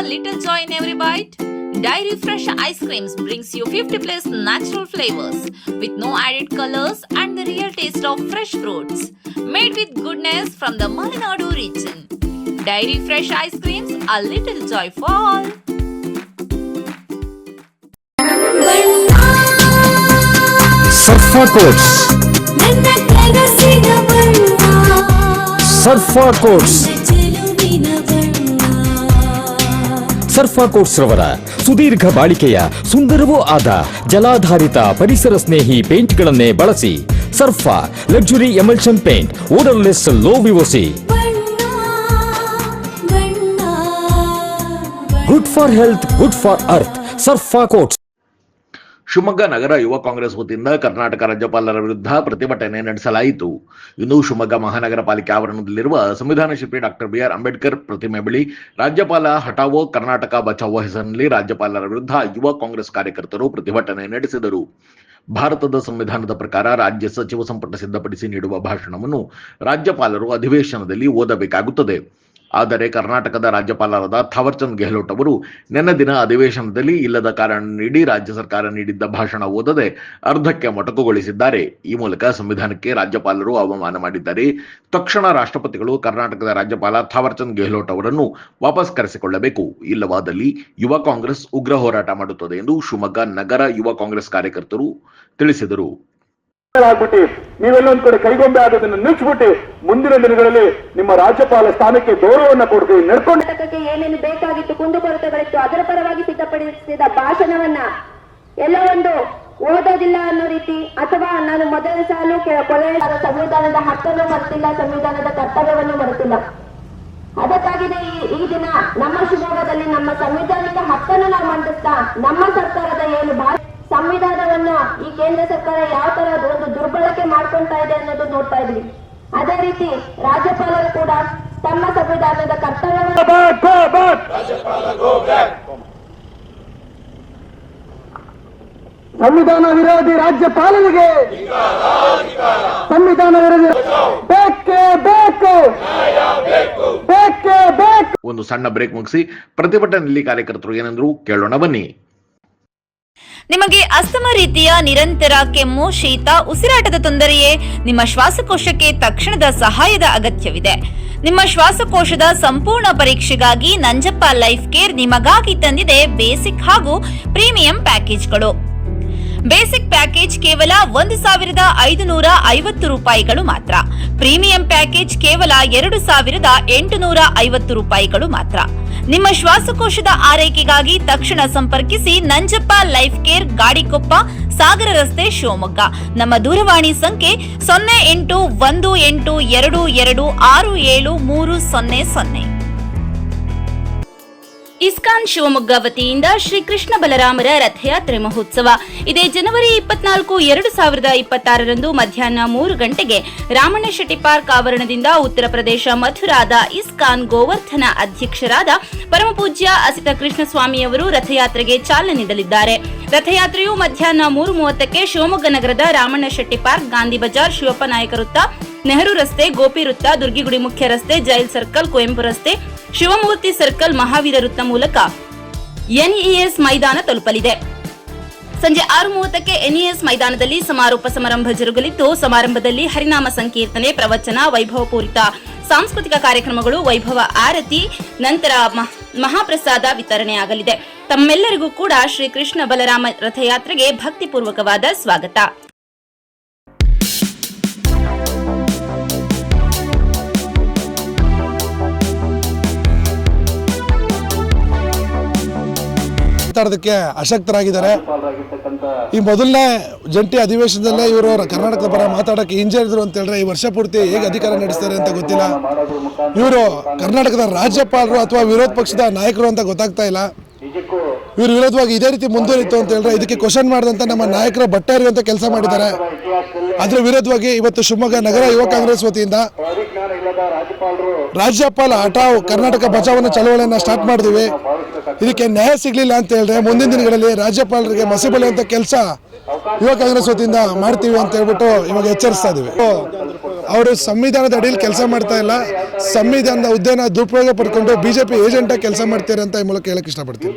a little joy in every bite? Dairy Fresh Ice Creams brings you 50 plus natural flavors with no added colors and the real taste of fresh fruits. Made with goodness from the Malenadu region. Dairy Fresh Ice Creams, a little joy for all. Surfa Coats. Surfa Coats. ಸರ್ಫಾ quotes ರವರ ಸುದೀರ್ಘ ಬಾಳಿಕೆಯ ಸುಂದರವೂ ಆದ ಜಲಾಧಾರಿತ ಪರಿಸರ ಸ್ನೇಹಿ ಪೇಂಟ್ಗಳನ್ನೇ ಬಳಸಿ. Surfa luxury emulsion paint, odourless, low VOC, good for health, good for earth. Surfa coats. Shivamogga ನಗರ ಯುವ ಕಾಂಗ್ರೆಸ್ ವತಿಯಿಂದ ಕರ್ನಾಟಕ ರಾಜ್ಯಪಾಲರ ವಿರುದ್ಧ ಪ್ರತಿಭಟನೆ ನಡೆಸಲಾಯಿತು. ಇಂದು ಶಿವಮೊಗ್ಗ ಮಹಾನಗರ ಪಾಲಿಕೆ ಆವರಣದಲ್ಲಿರುವ ಸಂವಿಧಾನ ಶಿಲ್ಪಿ ಡಾಕ್ಟರ್ ಬಿಆರ್ ಅಂಬೇಡ್ಕರ್ ಪ್ರತಿಮೆ ಬಳಿ ರಾಜ್ಯಪಾಲ ಹಟಾವೋ ಕರ್ನಾಟಕ ಬಚಾವೋ ಹೆಸರಿನಲ್ಲಿ ರಾಜ್ಯಪಾಲರ ವಿರುದ್ಧ ಯುವ ಕಾಂಗ್ರೆಸ್ ಕಾರ್ಯಕರ್ತರು ಪ್ರತಿಭಟನೆ ನಡೆಸಿದರು. ಭಾರತದ ಸಂವಿಧಾನದ ಪ್ರಕಾರ ರಾಜ್ಯ ಸಚಿವ ಸಂಪುಟ ಸಿದ್ಧಪಡಿಸಿ ನೀಡುವ ಭಾಷಣವನ್ನು ರಾಜ್ಯಪಾಲರು ಅಧಿವೇಶನದಲ್ಲಿ ಓದಬೇಕಾಗುತ್ತದೆ. ಆದರೆ ಕರ್ನಾಟಕದ ರಾಜ್ಯಪಾಲರಾದ ಥಾವರ್ಚಂದ್ ಗೆಹ್ಲೋಟ್ ಅವರು ನಿನ್ನೆ ದಿನ ಅಧಿವೇಶನದಲ್ಲಿ ಇಲ್ಲದ ಕಾರಣ ನೀಡಿ ರಾಜ್ಯ ಸರ್ಕಾರ ನೀಡಿದ್ದ ಭಾಷಣ ಓದದೆ ಅರ್ಧಕ್ಕೆ ಮೊಟಕುಗೊಳಿಸಿದ್ದಾರೆ. ಈ ಮೂಲಕ ಸಂವಿಧಾನಕ್ಕೆ ರಾಜ್ಯಪಾಲರು ಅವಮಾನ ಮಾಡಿದ್ದಾರೆ. ತಕ್ಷಣ ರಾಷ್ಟ್ರಪತಿಗಳು ಕರ್ನಾಟಕದ ರಾಜ್ಯಪಾಲ ಥಾವರ್ಚಂದ್ ಗೆಹ್ಲೋಟ್ ಅವರನ್ನು ವಾಪಸ್ ಕರೆಸಿಕೊಳ್ಳಬೇಕು. ಇಲ್ಲವಾದಲ್ಲಿ ಯುವ ಕಾಂಗ್ರೆಸ್ ಉಗ್ರ ಹೋರಾಟ ಮಾಡುತ್ತದೆ ಎಂದು ಶಿವಮೊಗ್ಗ ನಗರ ಯುವ ಕಾಂಗ್ರೆಸ್ ಕಾರ್ಯಕರ್ತರು ತಿಳಿಸಿದರು. ನೀವೆಲ್ಲೊಂದ್ ಕಡೆ ಕೈಗೊಂಬೆ ಆಗೋದನ್ನು ನಿಲ್ಲಿಸ್ಬಿಟ್ಟು ಮುಂದಿನ ದಿನಗಳಲ್ಲಿ ನಿಮ್ಮ ರಾಜ್ಯಪಾಲ ಸ್ಥಾನಕ್ಕೆ ಗೌರವವನ್ನು ಕೊಡ್ತೀವಿ. ನಡ್ಕೊಂಡು ಏನೇನು ಬೇಕಾಗಿತ್ತು, ಕುಂದುಕೊರತೆಗಳಿತ್ತು, ಅದರ ಪರವಾಗಿ ಸಿದ್ಧಪಡಿಸಿದ ಭಾಷಣವನ್ನ ಎಲ್ಲ ಒಂದು ಓದೋದಿಲ್ಲ ಅನ್ನೋ ರೀತಿ, ಅಥವಾ ನಾನು ಮೊದಲ ಸಾಲು ಕೊನೆಯ ಸಂವಿಧಾನದ ಹಕ್ಕನ್ನು ಮರೆತಿಲ್ಲ, ಸಂವಿಧಾನದ ಕರ್ತವ್ಯವನ್ನು ಮರೆತಿಲ್ಲ. ಅದಕ್ಕಾಗಿದೆ ಈ ದಿನ ನಮ್ಮ ಶಿವಮೊಗ್ಗದಲ್ಲಿ ನಮ್ಮ ಸಂವಿಧಾನಿಕ ಹಕ್ಕನ್ನು ನಾವು ಮಂಡಿಸ್ತಾ ನಮ್ಮ ಸರ್ಕಾರದ ಏನು ಸಂವಿಧಾನವನ್ನ ಈ ಕೇಂದ್ರ ಸರ್ಕಾರ ಯಾವ ತರ ಒಂದು ದುರ್ಬಳಕೆ ಮಾಡ್ಕೊಂತಾ ಇದೆ ಅನ್ನೋದು ನೋಡ್ತಾ ಇದ್ವಿ. ಅದೇ ರೀತಿ ರಾಜ್ಯಪಾಲರು ಕೂಡ ತಮ್ಮ ಸಂವಿಧಾನದ ಕರ್ತವ್ಯವನ್ನು ಸಂವಿಧಾನ ವಿರೋಧಿ ರಾಜ್ಯಪಾಲನಿಗೆ ಸಂವಿಧಾನ ವಿರೋಧಿ ಬೇಕೇ ಬೇಕು, ಬೇಕೇ ಬೇಕು. ಒಂದು ಸಣ್ಣ ಬ್ರೇಕ್ ಮುಗಿಸಿ ಪ್ರತಿಭಟನೆಯಲ್ಲಿ ಕಾರ್ಯಕರ್ತರು ಏನೆಂದ್ರು ಕೇಳೋಣ ಬನ್ನಿ. ನಿಮಗೆ ಅಸ್ತಮ ರೀತಿಯ ನಿರಂತರ ಕೆಮ್ಮು, ಶೀತ, ಉಸಿರಾಟದ ತೊಂದರೆಯೇ? ನಿಮ್ಮ ಶ್ವಾಸಕೋಶಕ್ಕೆ ತಕ್ಷಣದ ಸಹಾಯದ ಅಗತ್ಯವಿದೆ. ನಿಮ್ಮ ಶ್ವಾಸಕೋಶದ ಸಂಪೂರ್ಣ ಪರೀಕ್ಷೆಗಾಗಿ ನಂಜಪ್ಪ ಲೈಫ್ ಕೇರ್ ನಿಮಗಾಗಿ ತಂದಿದೆ ಬೇಸಿಕ್ ಹಾಗೂ ಪ್ರೀಮಿಯಂ ಪ್ಯಾಕೇಜ್ಗಳು. ಬೇಸಿಕ್ ಪ್ಯಾಕೇಜ್ ಕೇವಲ 1,550 ರೂಪಾಯಿಗಳು ಮಾತ್ರ. ಪ್ರೀಮಿಯಂ ಪ್ಯಾಕೇಜ್ ಕೇವಲ 2,850 ರೂಪಾಯಿಗಳು ಮಾತ್ರ. ನಿಮ್ಮ ಶ್ವಾಸಕೋಶದ ಆರೈಕೆಗಾಗಿ ತಕ್ಷಣ ಸಂಪರ್ಕಿಸಿ ನಂಜಪ್ಪ ಲೈಫ್ ಕೇರ್, ಗಾಡಿಕೊಪ್ಪ, ಸಾಗರ ರಸ್ತೆ, ಶಿವಮೊಗ್ಗ. ನಮ್ಮ ದೂರವಾಣಿ ಸಂಖ್ಯೆ 0818226730. ಇಸ್ಕಾನ್ ಶಿವಮೊಗ್ಗ ವತಿಯಿಂದ ಶ್ರೀ ಕೃಷ್ಣ ಬಲರಾಮರ ರಥಯಾತ್ರೆ ಮಹೋತ್ಸವ ಇದೇ ಜನವರಿ 24, 2026ರಂದು ಮಧ್ಯಾಹ್ನ 3 ಗಂಟೆಗೆ ರಾಮಣ್ಣ ಶೆಟ್ಟಿ ಪಾರ್ಕ್ ಆವರಣದಿಂದ ಉತ್ತರ ಪ್ರದೇಶ ಮಥುರಾದ ಇಸ್ಕಾನ್ ಗೋವರ್ಧನ ಅಧ್ಯಕ್ಷರಾದ ಪರಮಪೂಜ್ಯ ಅಸಿತ ಕೃಷ್ಣಸ್ವಾಮಿಯವರು ರಥಯಾತ್ರೆಗೆ ಚಾಲನೆ ನೀಡಲಿದ್ದಾರೆ. ರಥಯಾತ್ರೆಯು ಮಧ್ಯಾಹ್ನ 3:30ಕ್ಕೆ ಶಿವಮೊಗ್ಗ ನಗರದ ರಾಮಣ್ಣ ಶೆಟ್ಟಿ ಪಾರ್ಕ್, ಗಾಂಧಿ ಬಜಾರ್, ಶಿವಪ್ಪ ನಾಯಕ ವೃತ್ತ, ನೆಹರು ರಸ್ತೆ, ಗೋಪಿ ವೃತ್ತ, ದುರ್ಗಿಗುಡಿ ಮುಖ್ಯ ರಸ್ತೆ, ಜೈಲ್ ಸರ್ಕಲ್, ಕುವೆಂಪು ರಸ್ತೆ, ಶಿವಮೂರ್ತಿ ಸರ್ಕಲ್, ಮಹಾವೀರ ವೃತ್ತ ಮೂಲಕ ಎನ್ಇಎಸ್ ಮೈದಾನ ತಲುಪಲಿದೆ. ಸಂಜೆ 6:30ಕ್ಕೆ ಎನ್ಇಎಸ್ ಮೈದಾನದಲ್ಲಿ ಸಮಾರೋಪ ಸಮಾರಂಭ ಜರುಗಲಿದ್ದು, ಸಮಾರಂಭದಲ್ಲಿ ಹರಿನಾಮ ಸಂಕೀರ್ತನೆ, ಪ್ರವಚನ, ವೈಭವಪೂರಿತ ಸಾಂಸ್ಕೃತಿಕ ಕಾರ್ಯಕ್ರಮಗಳು, ವೈಭವ ಆರತಿ, ನಂತರ ಮಹಾಪ್ರಸಾದ ವಿತರಣೆಯಾಗಲಿದೆ. ತಮ್ಮೆಲ್ಲರಿಗೂ ಕೂಡ ಶ್ರೀ ಕೃಷ್ಣ ಬಲರಾಮ ರಥಯಾತ್ರೆಗೆ ಭಕ್ತಿಪೂರ್ವಕವಾದ ಸ್ವಾಗತ. ಮಾತಾಡೋದಕ್ಕೆ ಅಶಕ್ತರಾಗಿದ್ದಾರೆ. ಈ ಮೊದಲನೇ ಜಂಟಿ ಅಧಿವೇಶನದಲ್ಲೇ ಇವರು ಕರ್ನಾಟಕದ ಪರ ಮಾತಾಡೋಕ್ಕೆ ಹಿಂಜರಿದ್ರು ಅಂತ ಹೇಳಿದ್ರೆ ಈ ವರ್ಷ ಪೂರ್ತಿ ಹೇಗೆ ಅಧಿಕಾರ ನಡೆಸ್ತಾರೆ ಅಂತ ಗೊತ್ತಿಲ್ಲ. ಇವರು ಕರ್ನಾಟಕದ ರಾಜ್ಯಪಾಲರು ಅಥವಾ ವಿರೋಧ ಪಕ್ಷದ ನಾಯಕರು ಅಂತ ಗೊತ್ತಾಗ್ತಾ ಇಲ್ಲ. ಇವ್ರ ವಿರೋಧವಾಗಿ ಇದೇ ರೀತಿ ಮುಂದುವರಿತು ಅಂತ ಹೇಳಿದ್ರೆ ಇದಕ್ಕೆ ಕ್ವಶನ್ ಮಾಡಿದಂತ ನಮ್ಮ ನಾಯಕರ ಬಟ್ಟೆ ಕೆಲಸ ಮಾಡಿದ್ದಾರೆ. ಅದರ ವಿರೋಧವಾಗಿ ಇವತ್ತು ಶಿವಮೊಗ್ಗ ನಗರ ಯುವ ಕಾಂಗ್ರೆಸ್ ವತಿಯಿಂದ ರಾಜ್ಯಪಾಲ ಹಠಾವ್ ಕರ್ನಾಟಕ ಬಚಾವನ್ನ ಚಳವಳಿಯನ್ನ ಸ್ಟಾರ್ಟ್ ಮಾಡಿದ್ವಿ. ಇದಕ್ಕೆ ನ್ಯಾಯ ಸಿಗ್ಲಿಲ್ಲ ಅಂತ ಹೇಳಿದ್ರೆ ಮುಂದಿನ ದಿನಗಳಲ್ಲಿ ರಾಜ್ಯಪಾಲರಿಗೆ ಮಸಿಬಲಿ ಅಂತ ಕೆಲಸ ಯುವ ಕಾಂಗ್ರೆಸ್ ವತಿಯಿಂದ ಮಾಡ್ತೀವಿ ಅಂತ ಹೇಳ್ಬಿಟ್ಟು ಇವಾಗ ಎಚ್ಚರಿಸ್ತಾ ಇದೀವಿ. ಅವರು ಸಂವಿಧಾನದ ಅಡಿಯಲ್ಲಿ ಕೆಲಸ ಮಾಡ್ತಾ ಇಲ್ಲ, ಸಂವಿಧಾನದ ಹುದ್ದೆನ ದುರುಪಯೋಗ ಪಡ್ಕೊಂಡು ಬಿಜೆಪಿ ಏಜೆಂಟ್ ಆಗಿ ಕೆಲಸ ಮಾಡ್ತಾರೆ ಅಂತ ಈ ಮೂಲಕ ಹೇಳಕ್ ಇಷ್ಟಪಡ್ತೀನಿ.